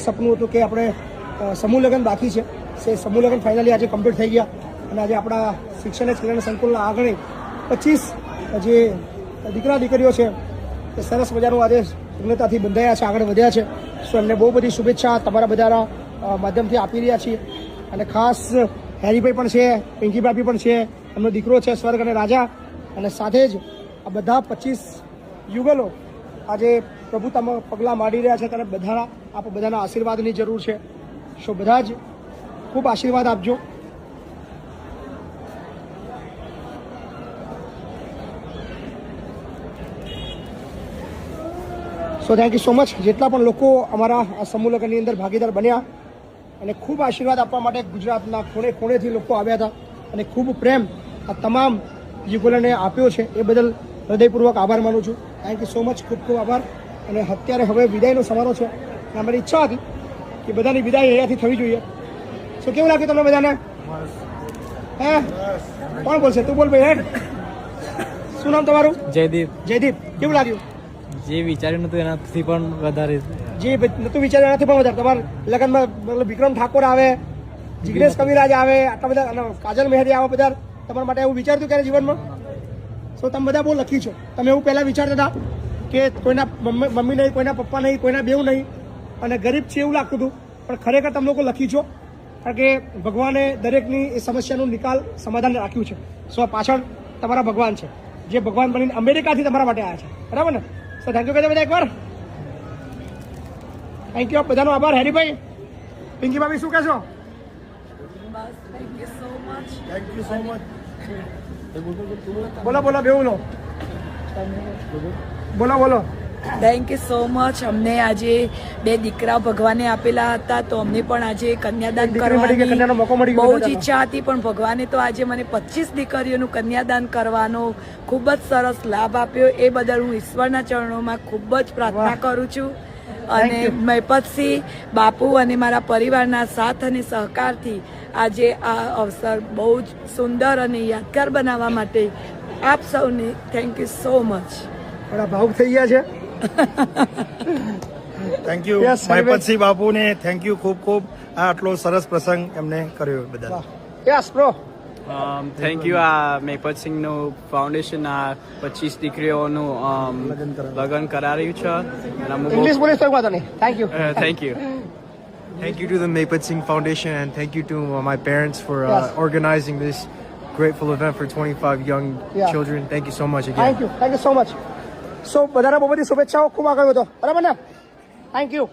સપનું હતું કે આપણે સમૂહ લગ્ન બાકી છે, સમૂહ લગ્ન ફાઇનલી આજે કમ્પ્લીટ થઈ ગયા અને આજે આપણા શિક્ષણ કલ્યાણ સંકુલના આંગણે 25 જે દીકરા દીકરીઓ છે એ સરસ મજાનું આજે પૂર્ણતાથી બંધાયા છે, આગળ વધ્યા છે. સો એમને બહુ બધી શુભેચ્છા તમારા બધાના માધ્યમથી આપી રહ્યા છીએ. અને ખાસ હેરીભાઈ પણ છે, પિંકી ભાભી પણ છે, એમનો દીકરો છે સ્વર્ગ અને રાજા, અને સાથે જ આ બધા 25 યુગલો આજે પ્રભુતામાં પગલાં માંડી રહ્યા છે. ત્યારે બધાના આશીર્વાદની જરૂર છે. સો બધા જ ખૂબ આશીર્વાદ આપજો. So thank you so much. જેટલા પણ લોકો અમારા આ સમૂહ લગ્નની અંદર ભાગીદાર બન્યા અને ખૂબ આશીર્વાદ આપવા માટે ગુજરાતના ખૂણે ખૂણેથી લોકો આવ્યા હતા અને ખૂબ પ્રેમ આ તમામ યુગલોને આપ્યો છે, એ બદલ હૃદયપૂર્વક આભાર માનું છું. થેન્ક યુ સો મચ, ખૂબ ખૂબ આભાર. અને અત્યારે હવે વિદાયનો સમારોહ છે. અમારી ઈચ્છા હતી કે બધાની વિદાય અહીંયાથી થવી જોઈએ. શું કેવું લાગ્યું તમને બધાને? હે કોણ બોલશે? તું બોલ ભાઈ. હેડ, શું નામ તમારું? જયદીપ. જયદીપ, કેવું લાગ્યું? જે વિચાર્યું નતું એનાથી પણ વધારે. જે નતું વિચાર્યું એનાથી પણ વધારે. તમારા લગ્નમાં મતલબ વિક્રમ ઠાકોર આવે, જિગ્નેશ કવિરાજ આવે, આટલા બધા કાજલ મહેરી આવે, બધા તમારા માટે એવું વિચાર્યું ક્યારે જીવનમાં? સો તમે બધા બહુ લખી છો. તમે એવું પહેલાં વિચારતા હતા કે કોઈના મમ્મી નહીં, કોઈના પપ્પા નહીં, કોઈના બેવ નહીં અને ગરીબ છે એવું લાગતું હતું, પણ ખરેખર તમે લોકો લખી છો કારણ કે ભગવાને દરેકની એ સમસ્યાનું નિકાલ સમાધાન રાખ્યું છે. સો પાછળ તમારા ભગવાન છે, જે ભગવાન બનીને અમેરિકાથી તમારા માટે આવ્યા છે, બરાબર ને? સો થેન્ક યુ કહેજો બધા એકવાર. થેન્ક યુ, બધાનો આભાર. હેરીભાઈ, પિંકી ભાભી શું કહેશો? બોલો બોલો, બેવું લો, બોલો બોલો. Thank you so much. અમને આજે 2 દીકરા ભગવાને આપેલા હતા, તો અમને પણ આજે કન્યાદાન કરવાની બહુ જ ઈચ્છા હતી, પણ ભગવાને તો આજે મને 25 દીકરીઓનું કન્યાદાન કરવાનો ખૂબ જ સરસ લાભ આપ્યો. એ બદલ હું ઈશ્વરના ચરણોમાં ખૂબ જ પ્રાર્થના કરું છું. અને મહેપતસિંહ બાપુ અને મારા પરિવારના સાથ અને સહકારથી આજે આ અવસર બહુ જ સુંદર અને યાદગાર બનાવવા માટે આપ સૌને થેન્ક યુ સો મચ. બડા ભાવુક થઈ ગયા છે. થેન્ક યુ મહેપતસિંહ બાપુને, થેન્ક યુ ખૂબ ખૂબ. આ આટલો સરસ પ્રસંગ એમને કર્યો બધા. Yes bro. Thank you. આ મહેપતસિંહનું ફાઉન્ડેશન આ 25 દીકરીઓનું લગ્ન કરાવ્યું છે. ઇંગ્લિશ બોલીશ તો વાત નહીં. Thank you. Thank you. Thank you to the Mayput Singh Foundation, and thank you to my parents for organizing this grateful event for 25 young children. Thank you so much again. Thank you so much. સો બધાને બહુ બધી શુભેચ્છાઓ, ખૂબ આગળ વધો, બરાબર ને? Thank you.